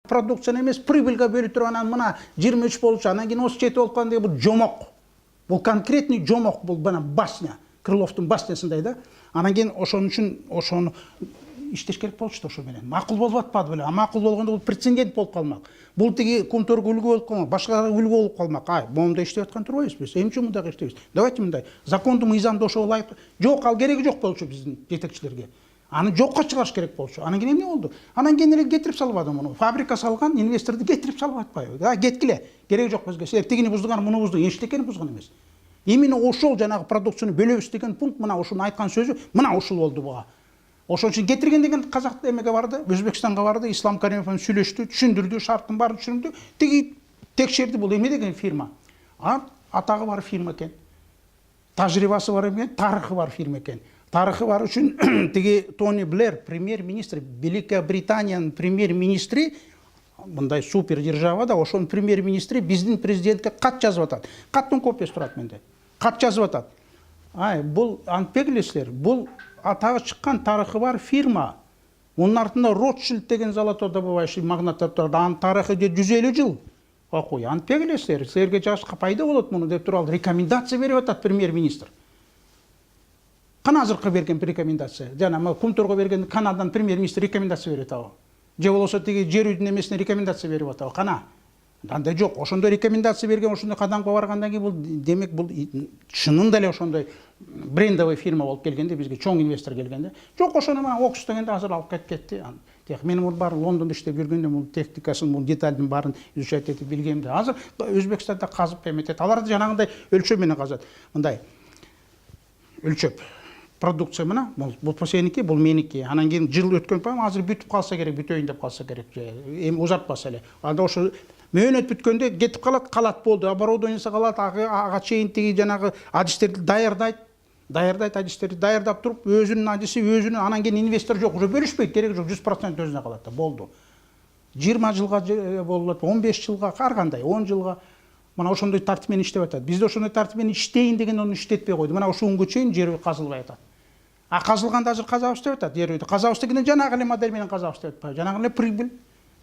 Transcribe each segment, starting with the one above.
продукцияны эмес, прибыльга бөлүп туруп анан мына 23 болчу, анан кийин 37 болуп калган деген бул жомок. Бул конкретный жомок, бул бана басня, Крыловдун баснясындай да. Анан кийин ошон үчүн ошону иштеш керек болчу ошо менен. Макул болуп атпады беле. Макул болгондо бул прецедент болуп калмак. Бул тиги Кумторго үлгү болуп калмак, башкаларга үлгү болуп калмак. Момундай иштеп аткан турбайбыз биз. Эмче мындай иштейбиз? Давайте мындай. Законду мыйзамды ошого ылайык. Жок, ал кереги жок болчу биздин жетекчилерге. Аны жокко чыгарыш керек болчу. Анан кийин эмне болду? Анан кийин эле кетирип салбады муну. Фабрика салган инвесторду кетирип салып атпайбы? Кеткиле. Кереги жок бизге. Силер тигини буздуган, муну буздуган, эчтекени бузган эмес. Именно ошол жанагы продукцияны бөлөбүз деген пункт мына ошону айткан сөзү мына ушул болду буга. Ошон үчүн кетирген деген казак эмеге барды, Өзбекстанга барды, Ислам Каримов менен сүйлөштү, түшүндүрдү, шарттын баарын түшүндү. Тиги текшерди, бул эме деген фирма. Атагы бар фирма экен. Тажрыйбасы бар экен, тарыхы бар фирма экен. Тарыхы бар үчүн тиги Тони Блэр, премьер-министр, Великая Британиянын премьер-министри, мындай супер державада, ошонун премьер-министри биздин президентке кат жазып атат. Каттын копиясы турат менде. Кат жазып атат. Бул антпек элесиздер, бул атагы чыккан тарыхы бар фирма. Мунун артында Ротшильд деген золотой добывающий магнаттар турат. Анын тарыхы 150 жыл. Окуй, антпек элесиздер, силерге жашка пайда болот муну деп туруп рекомендация берип атат премьер-министр. Кана азыркы берген рекомендация? Жана Кумторго берген Канадан премьер-министр рекомендация берип атабы? Же болбосо тиги Жерүйдүн эмесине рекомендация берип атабы? Кана? Андай жок. Ошондой рекомендация берген, ошондой кадамга баргандан кийин бул демек бул чынында эле ошондой брендовый фирма болуп келгенде, бизге чоң инвестор келгенде. Жок, ошону мына окус дегенде азыр алып кетти. Мен муну баары Лондондо иштеп жүргөндө бул техникасын, бул деталдын баарын изучать этип билгемде. Азыр Өзбекстанда казып эметет. Алар жанагындай өлчөм менен казат. Мындай өлчөп продукция мына, бул сеники, бул меники. Анан кийин жыл өткөн пам, азыр бүтүп калса керек, бүтөйүн деп калса керек. Эми узартпаса эле. Анда ошо мөөнөт бүткөндө кетип калат болду. Оборудованиясы калат, ага чейин тиги жанагы адистерди даярдайт адистерди даярдап туруп, өзүнүн адиси, өзүнүн, анан кийин инвестор жок, уже бөлүшпөйт, кереги жок, 100% өзүнө калат да, болду. 20 жылга болот, 15 жылга, ар кандай, 10 жылга. Мына ошондой тартип менен иштеп атат. Бизде ошондой тартип менен иштейин деген ону иштетпей койду. Мына ошол күнгө чейин Жерүй казылбай атат. Казылганда азыр казабыз деп атат. Жерүйдү казабыз дегенде жанагы эле модель менен казабыз деп атпайбы? Жанагы эле прибыль,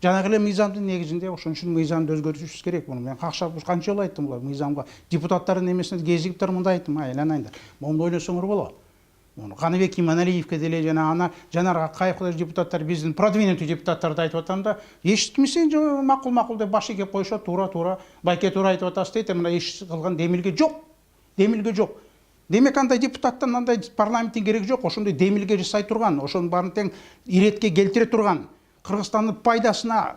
жанагы эле мыйзамдын негизинде. Ошон үчүн мыйзамды өзгөртүшүбүз керек. Муну мен канча жолу айттым булар мыйзамга. Депутаттардын эмесине кезигиптер мындай айттым, айланайындар. Мону ойлосоңор болот. Муну Каныбек Иманалиевге деле жана Жанар Акаевге депутаттар, биздин продвинутый депутаттарды айтып атам да, эчитмесең макул деп башы кеп койшот, туура, байке туура айтып атасыз дейт. Мына иш кылган демилге жок. Демек андай депутаттан, андай парламенттин кереги жок. Ошондой демилге жасай турган, ошонун баарын тең иретке келтире турган, Кыргызстандын пайдасына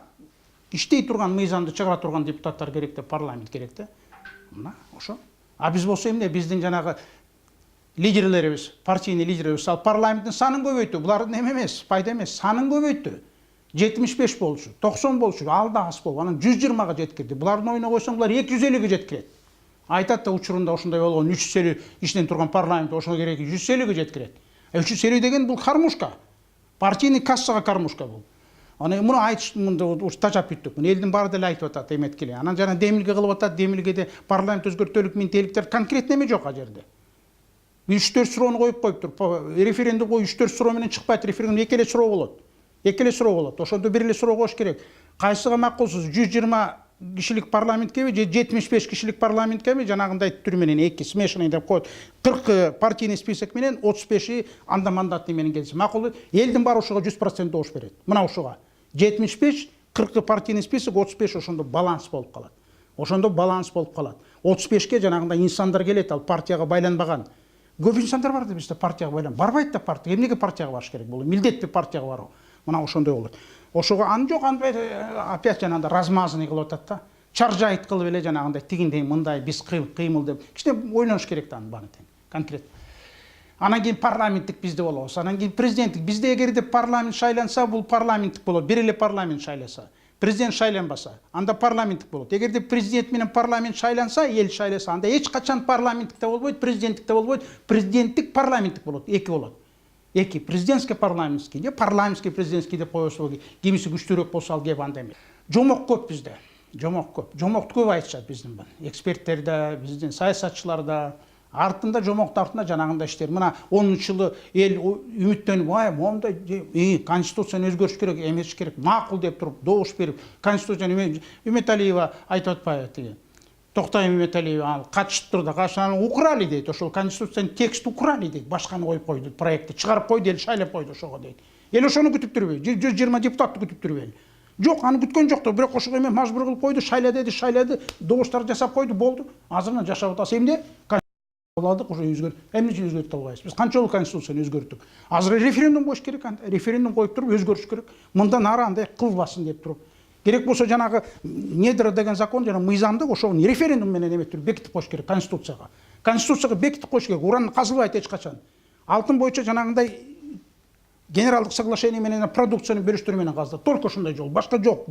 иштей турган, мыйзамды чыгара турган депутаттар керек да, парламент керек да. Мына ошо. Биз болсо эмне, биздин жанагы лидерлерибиз, партийный лидерлерибиз ал парламенттин санын көбөйтү. Булардын эме эмес, пайда эмес, санын көбөйтү. 75 болчу, 90 болчу, ал да аз болуп, анан 120га жеткирди. Булардын оюна койсоң булар 250ге жеткирет. Айтат да учурунда ошондой болгон 350 иштен турган парламент ошого кереги 150ге жеткирет. 350 деген бул кармушка. Партийный кассага кармушка бул. Аны муну айтыш мында тажап бүттүк. Муну элдин баары деле айтып атат эметкиле. Анан жана демилге кылып атат, демилгеде парламент өзгөртөлүк минтеликтер конкретно эме жок а жерде. 3-4 суроону коюп коюптур. Референдум кой 3-4 суроо менен чыкпайт, референдум эки эле суроо болот. Ошондо бир эле суроо коюш керек. Кайсыга макулсуз? 120 кишилик парламенткеби же 75 кишилик парламенткеби? Жанагындай түрү менен эки смешанный деп коет. 40 партийный список менен 35 анда мандатный менен келсе макул. Элдин баары ошого 100% добуш берет. Мына ошого 75 40 партийный список, 35 ошондо баланс болуп калат. 35ке жанагындай инсандар келет, ал партияга байланбаган. Көп инсандар бар да бизде партияга байланып. Барбайт да партия. Эмнеге партияга барыш керек болду? Милдетпи партияга баруу? Мына ошондой болот. Ошого ан жок, андай опять жанагындай размазанный кылып атат да. Чаржайт кылып эле жанагындай тигиндей мындай биз кыймыл деп. Кичине ойлоnuш керек да анын баарын тең. Конкрет. Анан кийин парламенттик бизде болобуз. Анан кийин президенттик. Бизде эгерде парламент шайланса, бул парламенттик болот. Бир эле парламент шайласа. Президент шайланбаса, анда парламенттик болот. Эгерде президент менен парламент шайланса, эл шайласа, анда эч качан парламенттик да болбойт, президенттик да болбойт, президенттик парламенттик болот. Эки болот. Эки президентский парламентский, же парламентский президентский деп коесу, кимиси күчтүүрөөк болсо ал кеп анда эмес. Жомок көп бизде. Жомок көп. Жомокту көп айтышат биздин эксперттер да, биздин саясатчылар да, артында жомоктун артында жанагындай иштер. Мына 10-жылы эл үмүттөнүп, мондай конституцияны өзгөртүш керек, эмес керек, макул деп туруп, добуш берип, конституцияны Үмөталиева айтып атпайбы тиги. Токтайым Үмөталиев катышып турду, кашаны украли дейт, ошол конституциянын текстин украли дейт, башканы коюп койду, проектти чыгарып койду, эл шайлап койду ошого дейт. Эл ошону күтүп турбайбы? 120 депутатты күтүп турбайбы? Жок, аны күткөн жок да, бирок ошого эме мажбур кылып койду, шайла деди, шайлады, добуштар жасап койду, болду. Азыр мына жашап атабыз. Эмне? Конституцияны уже өзгөрт. Эмне үчүн өзгөртүп албайбыз? Биз канчалык конституцияны өзгөрттүк? Азыр референдум коюш керек, референдум коюп туруп өзгөрүш керек. Мындан ары андай кылбасын деп туруп. Керек болсо жанагы недра деген закон жана мыйзамдык ошону референдум менен эметип бекитип коюш керек конституцияга. Конституцияга бекитип коюш керек. Уран казылбайт эч качан. Алтын боюнча жанагындай генералдык соглашение менен продукцияны бөлүштүрүү менен казылат. Только ошондой жол, башка жок.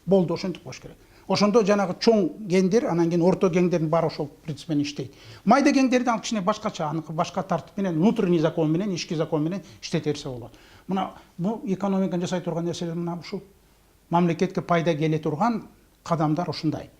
Болду, ошентип коюш керек. Ошондо жанагы чоң гендер, анан кийин орто гендердин баары ошол принцип менен иштейт. Майда гендерди ал кичине башкача, аныкы башка тартип менен, внутренний закон менен, ички закон менен иштете берсе болот. Мына бул экономиканы жасай турган нерселер мына ушул мамлекетке пайда келе турган кадамдар ушундай.